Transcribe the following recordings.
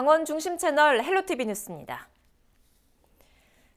강원 중심 채널 헬로티비 뉴스입니다.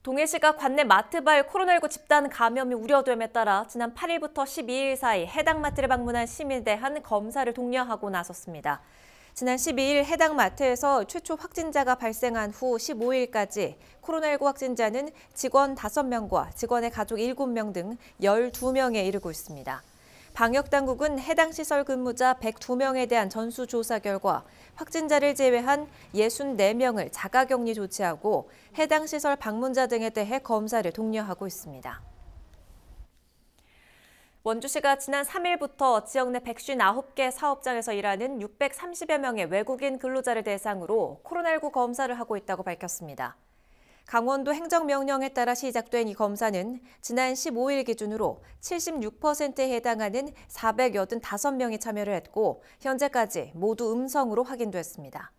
동해시가 관내 마트발 코로나19 집단 감염이 우려됨에 따라 지난 8일부터 12일 사이 해당 마트를 방문한 시민에 대한 검사를 독려하고 나섰습니다. 지난 12일 해당 마트에서 최초 확진자가 발생한 후 15일까지 코로나19 확진자는 직원 5명과 직원의 가족 7명 등 12명에 이르고 있습니다. 방역당국은 해당 시설 근무자 102명에 대한 전수조사 결과 확진자를 제외한 64명을 자가격리 조치하고 해당 시설 방문자 등에 대해 검사를 독려하고 있습니다. 원주시가 지난 3일부터 지역 내 159개 사업장에서 일하는 630여 명의 외국인 근로자를 대상으로 코로나19 검사를 하고 있다고 밝혔습니다. 강원도 행정명령에 따라 시작된 이 검사는 지난 15일 기준으로 76%에 해당하는 485명이 참여를 했고 현재까지 모두 음성으로 확인됐습니다.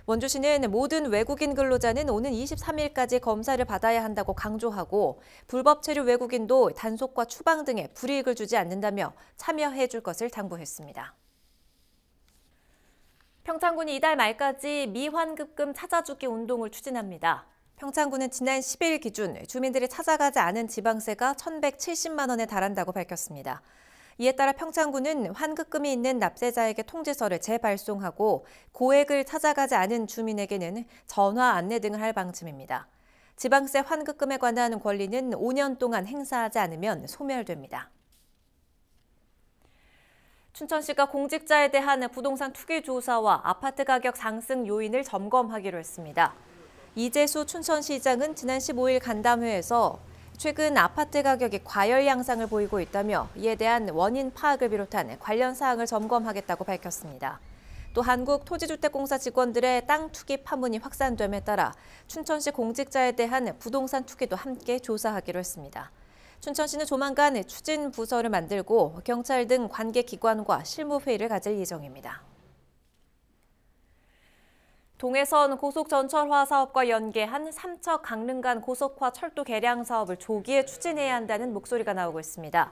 원주시는 모든 외국인 근로자는 오는 23일까지 검사를 받아야 한다고 강조하고 불법 체류 외국인도 단속과 추방 등의 불이익을 주지 않는다며 참여해 줄 것을 당부했습니다. 평창군이 이달 말까지 미환급금 찾아주기 운동을 추진합니다. 평창군은 지난 10일 기준 주민들이 찾아가지 않은 지방세가 1,170만 원에 달한다고 밝혔습니다. 이에 따라 평창군은 환급금이 있는 납세자에게 통지서를 재발송하고 고액을 찾아가지 않은 주민에게는 전화 안내 등을 할 방침입니다. 지방세 환급금에 관한 권리는 5년 동안 행사하지 않으면 소멸됩니다. 춘천시가 공직자에 대한 부동산 투기 조사와 아파트 가격 상승 요인을 점검하기로 했습니다. 이재수 춘천시장은 지난 15일 간담회에서 최근 아파트 가격이 과열 양상을 보이고 있다며 이에 대한 원인 파악을 비롯한 관련 사항을 점검하겠다고 밝혔습니다. 또 한국토지주택공사 직원들의 땅 투기 파문이 확산됨에 따라 춘천시 공직자에 대한 부동산 투기도 함께 조사하기로 했습니다. 춘천시는 조만간 추진 부서를 만들고 경찰 등 관계기관과 실무회의를 가질 예정입니다. 동해선 고속전철화 사업과 연계한 삼척 강릉간 고속화 철도 개량 사업을 조기에 추진해야 한다는 목소리가 나오고 있습니다.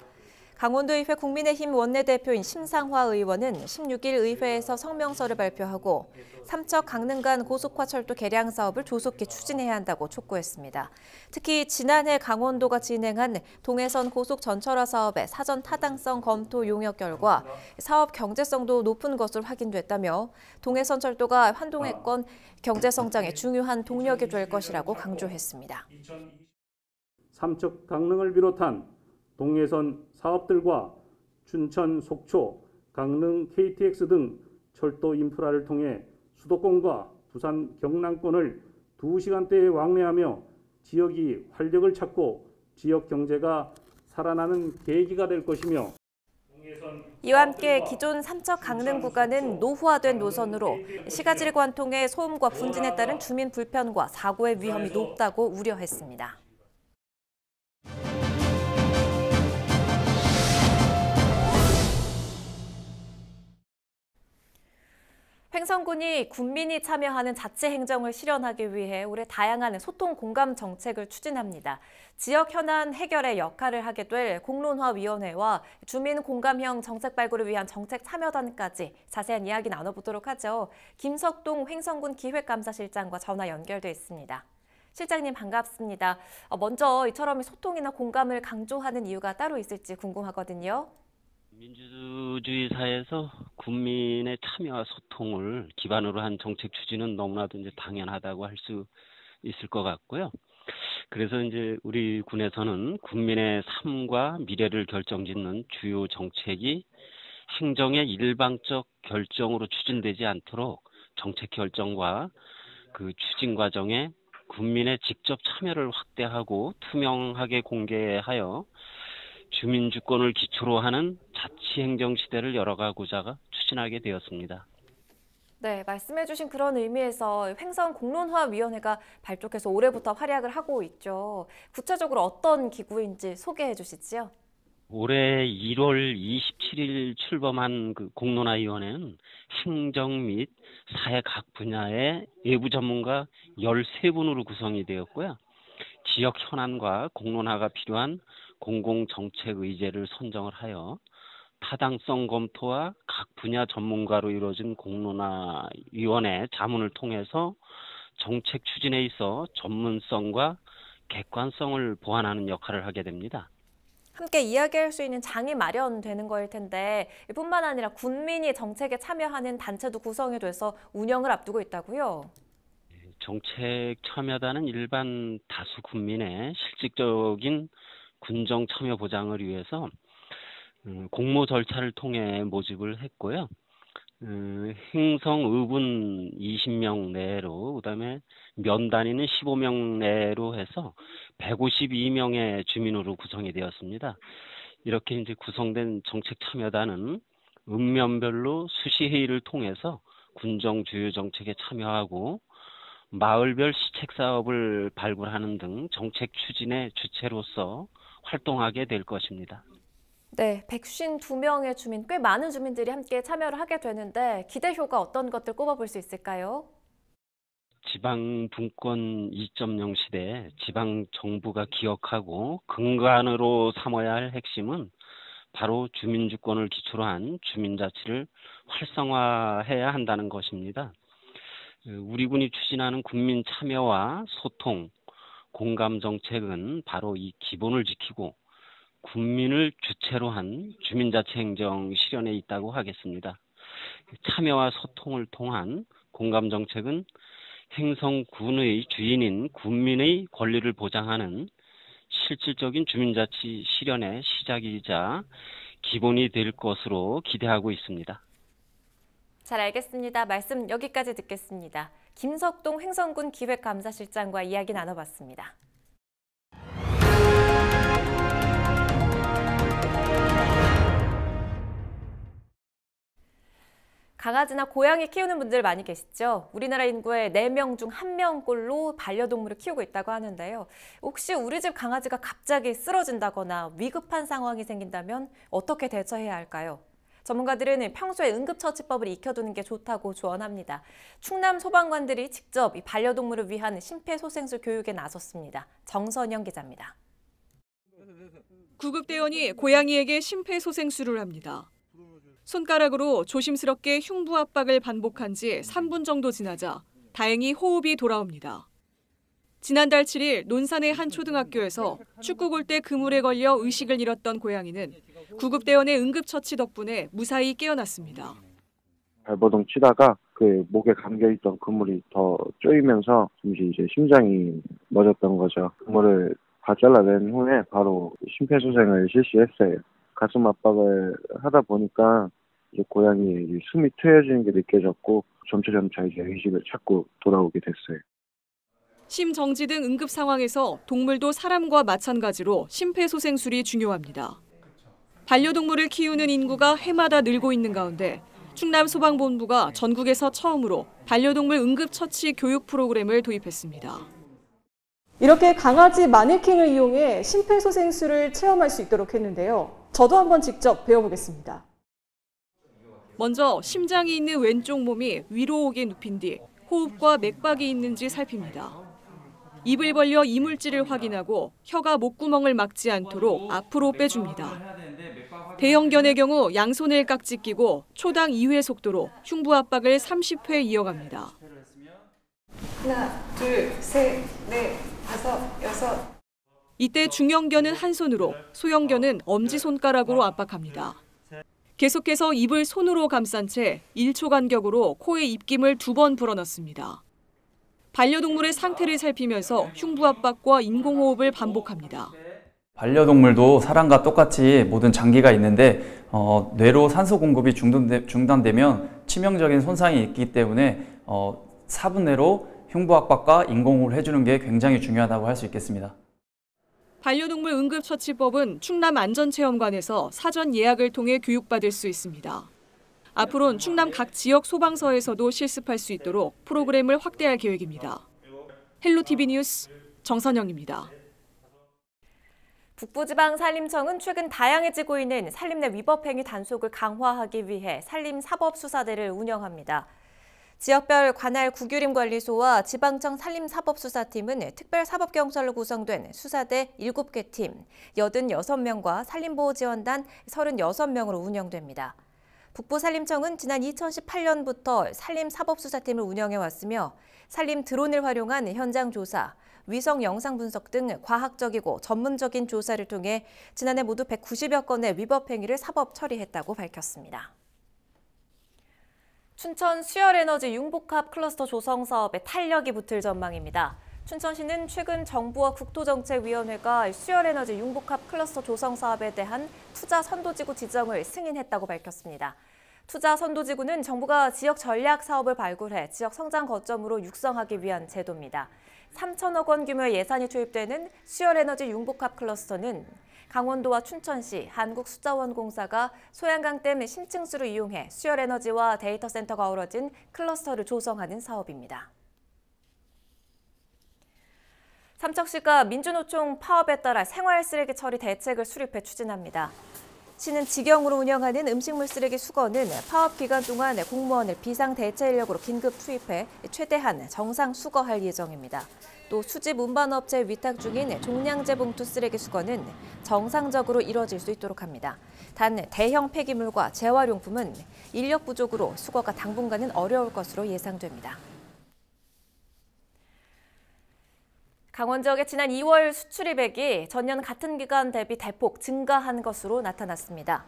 강원도의회 국민의힘 원내대표인 심상화 의원은 16일 의회에서 성명서를 발표하고 삼척 강릉간 고속화 철도 개량 사업을 조속히 추진해야 한다고 촉구했습니다. 특히 지난해 강원도가 진행한 동해선 고속전철화 사업의 사전 타당성 검토 용역 결과 사업 경제성도 높은 것으로 확인됐다며 동해선 철도가 환동해권 경제 성장에 중요한 동력이 될 것이라고 강조했습니다. 삼척 강릉을 비롯한 동해선 사업들과 춘천, 속초, 강릉, KTX 등 철도 인프라를 통해 수도권과 부산, 경남권을 2시간대에 왕래하며 지역이 활력을 찾고 지역 경제가 살아나는 계기가 될 것이며 이와 함께 기존 삼척 강릉 구간은 노후화된 노선으로 시가지를 관통해 소음과 분진에 따른 주민 불편과 사고의 위험이 높다고 우려했습니다. 횡성군이 군민이 참여하는 자치 행정을 실현하기 위해 올해 다양한 소통 공감 정책을 추진합니다. 지역 현안 해결의 역할을 하게 될 공론화위원회와 주민 공감형 정책 발굴을 위한 정책 참여단까지 자세한 이야기 나눠보도록 하죠. 김석동 횡성군 기획감사실장과 전화 연결돼 있습니다. 실장님 반갑습니다. 먼저 이처럼 소통이나 공감을 강조하는 이유가 따로 있을지 궁금하거든요. 민주주의 사회에서 국민의 참여와 소통을 기반으로 한 정책 추진은 너무나도 이제 당연하다고 할 수 있을 것 같고요. 그래서 이제 우리 군에서는 국민의 삶과 미래를 결정짓는 주요 정책이 행정의 일방적 결정으로 추진되지 않도록 정책 결정과 그 추진 과정에 국민의 직접 참여를 확대하고 투명하게 공개하여 주민주권을 기초로 하는 자치행정 시대를 열어가고자 추진하게 되었습니다. 네, 말씀해 주신 그런 의미에서 횡성 공론화위원회가 발족해서 올해부터 활약을 하고 있죠. 구체적으로 어떤 기구인지 소개해 주시지요. 올해 1월 27일 출범한 그 공론화위원회는 행정 및 사회 각 분야의 외부 전문가 13분으로 구성이 되었고요. 지역 현안과 공론화가 필요한 공공정책 의제를 선정을 하여 타당성 검토와 각 분야 전문가로 이루어진 공론화위원회 자문을 통해서 정책 추진에 있어 전문성과 객관성을 보완하는 역할을 하게 됩니다. 함께 이야기할 수 있는 장이 마련되는 거일 텐데 뿐만 아니라 군민이 정책에 참여하는 단체도 구성이 돼서 운영을 앞두고 있다고요? 정책 참여단은 일반 다수 군민의 실질적인 군정 참여 보장을 위해서 공모 절차를 통해 모집을 했고요. 행성 의군 20명 내로, 그다음에 면 단위는 15명 내로 해서 152명의 주민으로 구성이 되었습니다. 이렇게 이제 구성된 정책 참여단은 읍면별로 수시 회의를 통해서 군정 주요 정책에 참여하고 마을별 시책 사업을 발굴하는 등 정책 추진의 주체로서 활동하게 될 것입니다. 네, 152명의 주민, 꽤 많은 주민들이 함께 참여를 하게 되는데 기대효가 어떤 것들 꼽아볼 수 있을까요? 지방 분권 2.0 시대에 지방 정부가 기억하고 근간으로 삼아야 할 핵심은 바로 주민주권을 기초로 한 주민자치를 활성화해야 한다는 것입니다. 우리 군이 추진하는 국민 참여와 소통, 공감 정책은 바로 이 기본을 지키고 국민을 주체로 한 주민자치 행정 실현에 있다고 하겠습니다. 참여와 소통을 통한 공감 정책은 행성군의 주인인 군민의 권리를 보장하는 실질적인 주민자치 실현의 시작이자 기본이 될 것으로 기대하고 있습니다. 잘 알겠습니다. 말씀 여기까지 듣겠습니다. 김석동 행성군 기획감사실장과 이야기 나눠봤습니다. 강아지나 고양이 키우는 분들 많이 계시죠? 우리나라 인구의 4명 중 1명꼴로 반려동물을 키우고 있다고 하는데요. 혹시 우리 집 강아지가 갑자기 쓰러진다거나 위급한 상황이 생긴다면 어떻게 대처해야 할까요? 전문가들은 평소에 응급처치법을 익혀두는 게 좋다고 조언합니다. 충남 소방관들이 직접 이 반려동물을 위한 심폐소생술 교육에 나섰습니다. 정선영 기자입니다. 구급대원이 고양이에게 심폐소생술을 합니다. 손가락으로 조심스럽게 흉부 압박을 반복한 지 3분 정도 지나자 다행히 호흡이 돌아옵니다. 지난달 7일 논산의 한 초등학교에서 축구 골대 그물에 걸려 의식을 잃었던 고양이는 구급대원의 응급처치 덕분에 무사히 깨어났습니다. 발버둥 치다가 그 목에 감겨있던 그물이 더 쪼이면서 잠시 이제 심장이 멎었던 거죠. 그물을 다 잘라낸 후에 바로 심폐소생을 실시했어요. 가슴 압박을 하다 보니까 이제 고양이의 숨이 트여지는 게 느껴졌고 점차 이제 의식을 찾고 돌아오게 됐어요. 심정지 등 응급 상황에서 동물도 사람과 마찬가지로 심폐소생술이 중요합니다. 반려동물을 키우는 인구가 해마다 늘고 있는 가운데 충남소방본부가 전국에서 처음으로 반려동물 응급처치 교육 프로그램을 도입했습니다. 이렇게 강아지 마네킹을 이용해 심폐소생술을 체험할 수 있도록 했는데요. 저도 한번 직접 배워보겠습니다. 먼저 심장이 있는 왼쪽 몸이 위로 오게 눕힌 뒤 호흡과 맥박이 있는지 살핍니다. 입을 벌려 이물질을 확인하고 혀가 목구멍을 막지 않도록 앞으로 빼줍니다. 대형견의 경우 양손을 깍지 끼고 초당 2회 속도로 흉부 압박을 30회 이어갑니다. 하나, 둘, 셋, 넷, 다섯, 여섯. 이때 중형견은 한 손으로, 소형견은 엄지손가락으로 압박합니다. 계속해서 입을 손으로 감싼 채 1초 간격으로 코에 입김을 2번 불어넣습니다. 반려동물의 상태를 살피면서 흉부 압박과 인공호흡을 반복합니다. 반려동물도 사람과 똑같이 모든 장기가 있는데 뇌로 산소 공급이 중단되면 치명적인 손상이 있기 때문에 4분 내로 흉부 압박과 인공호흡을 해주는 게 굉장히 중요하다고 할 수 있겠습니다. 반려동물 응급처치법은 충남안전체험관에서 사전 예약을 통해 교육받을 수 있습니다. 앞으로는 충남 각 지역 소방서에서도 실습할 수 있도록 프로그램을 확대할 계획입니다. 헬로티비 뉴스 정선영입니다. 북부지방산림청은 최근 다양해지고 있는 산림 내 위법행위 단속을 강화하기 위해 산림사법수사대를 운영합니다. 지역별 관할 구규림관리소와 지방청 산림사법수사팀은 특별사법경찰로 구성된 수사대 7개 팀, 86명과 산림보호지원단 36명으로 운영됩니다. 북부산림청은 지난 2018년부터 산림사법수사팀을 운영해왔으며 산림 드론을 활용한 현장 조사, 위성 영상 분석 등 과학적이고 전문적인 조사를 통해 지난해 모두 190여 건의 위법 행위를 사법 처리했다고 밝혔습니다. 춘천 수열에너지 융복합 클러스터 조성 사업에 탄력이 붙을 전망입니다. 춘천시는 최근 정부와 국토정책위원회가 수열에너지 융복합 클러스터 조성 사업에 대한 투자 선도지구 지정을 승인했다고 밝혔습니다. 투자 선도지구는 정부가 지역 전략 사업을 발굴해 지역 성장 거점으로 육성하기 위한 제도입니다. 3천억 원 규모의 예산이 투입되는 수열에너지 융복합 클러스터는 강원도와 춘천시, 한국숫자원공사가 소양강댐 심층수를 이용해 수열에너지와 데이터 센터가 어우러진 클러스터를 조성하는 사업입니다. 삼척시가 민주노총 파업에 따라 생활쓰레기 처리 대책을 수립해 추진합니다. 시는 직영으로 운영하는 음식물 쓰레기 수거는 파업 기간 동안 공무원을 비상대체 인력으로 긴급 투입해 최대한 정상 수거할 예정입니다. 또 수집 운반업체 위탁 중인 종량제 봉투 쓰레기 수거는 정상적으로 이뤄질 수 있도록 합니다. 단 대형 폐기물과 재활용품은 인력 부족으로 수거가 당분간은 어려울 것으로 예상됩니다. 강원 지역의 지난 2월 수출입액이 전년 같은 기간 대비 대폭 증가한 것으로 나타났습니다.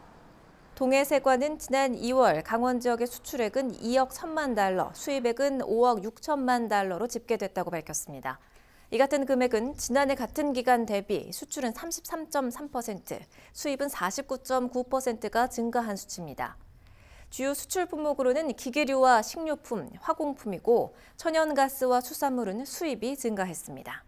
동해세관은 지난 2월 강원 지역의 수출액은 2억 1천만 달러, 수입액은 5억 6천만 달러로 집계됐다고 밝혔습니다. 이 같은 금액은 지난해 같은 기간 대비 수출은 33.3%, 수입은 49.9%가 증가한 수치입니다. 주요 수출 품목으로는 기계류와 식료품, 화공품이고 천연가스와 수산물은 수입이 증가했습니다.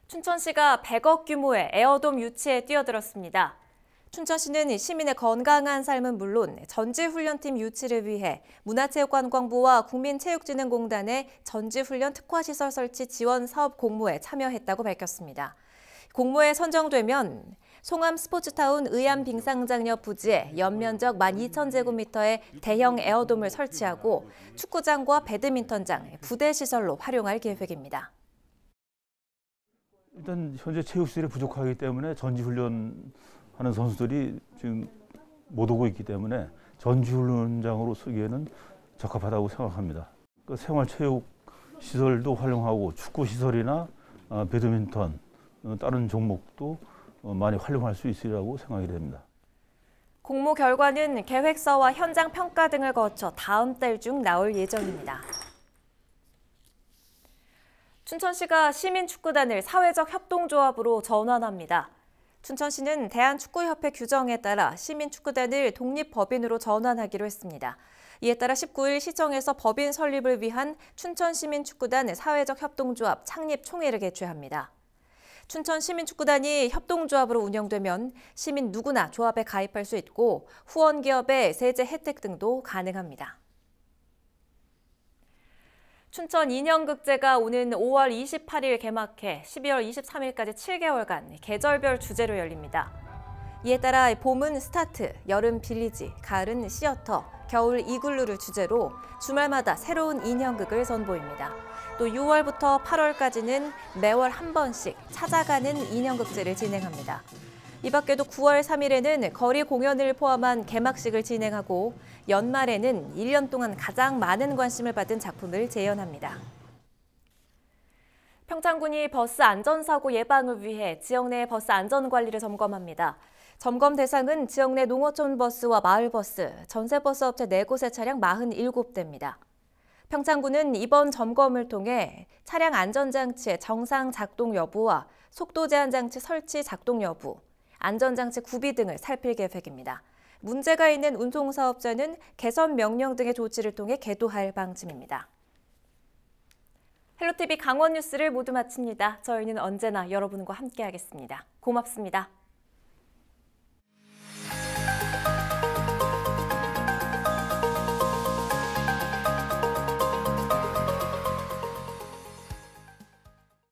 춘천시가 100억 규모의 에어돔 유치에 뛰어들었습니다. 춘천시는 시민의 건강한 삶은 물론 전지훈련팀 유치를 위해 문화체육관광부와 국민체육진흥공단의 전지훈련 특화시설 설치 지원 사업 공모에 참여했다고 밝혔습니다. 공모에 선정되면 송암 스포츠타운 의암빙상장 옆 부지에 연면적 12,000제곱미터의 대형 에어돔을 설치하고 축구장과 배드민턴장, 부대시설로 활용할 계획입니다. 일단 현재 체육시설이 부족하기 때문에 전지훈련하는 선수들이 지금 못 오고 있기 때문에 전지훈련장으로 쓰기에는 적합하다고 생각합니다. 그 생활체육 시설도 활용하고 축구 시설이나 배드민턴 다른 종목도 많이 활용할 수 있으리라고 생각이 됩니다. 공모 결과는 계획서와 현장 평가 등을 거쳐 다음 달 중 나올 예정입니다. 춘천시가 시민축구단을 사회적 협동조합으로 전환합니다. 춘천시는 대한축구협회 규정에 따라 시민축구단을 독립법인으로 전환하기로 했습니다. 이에 따라 19일 시청에서 법인 설립을 위한 춘천시민축구단 사회적 협동조합 창립 총회를 개최합니다. 춘천시민축구단이 협동조합으로 운영되면 시민 누구나 조합에 가입할 수 있고 후원기업의 세제 혜택 등도 가능합니다. 춘천 인형극제가 오는 5월 28일 개막해 12월 23일까지 7개월간 계절별 주제로 열립니다. 이에 따라 봄은 스타트, 여름 빌리지, 가을은 시어터, 겨울 이글루를 주제로 주말마다 새로운 인형극을 선보입니다. 또 6월부터 8월까지는 매월 한 번씩 찾아가는 인형극제를 진행합니다. 이 밖에도 9월 3일에는 거리 공연을 포함한 개막식을 진행하고 연말에는 1년 동안 가장 많은 관심을 받은 작품을 재현합니다. 평창군이 버스 안전사고 예방을 위해 지역 내 버스 안전관리를 점검합니다. 점검 대상은 지역 내 농어촌 버스와 마을버스, 전세버스 업체 4곳의 차량 47대입니다. 평창군은 이번 점검을 통해 차량 안전장치의 정상 작동 여부와 속도 제한 장치 설치 작동 여부, 안전장치 구비 등을 살필 계획입니다. 문제가 있는 운송사업자는 개선 명령 등의 조치를 통해 계도할 방침입니다. 헬로티비 강원 뉴스를 모두 마칩니다. 저희는 언제나 여러분과 함께하겠습니다. 고맙습니다.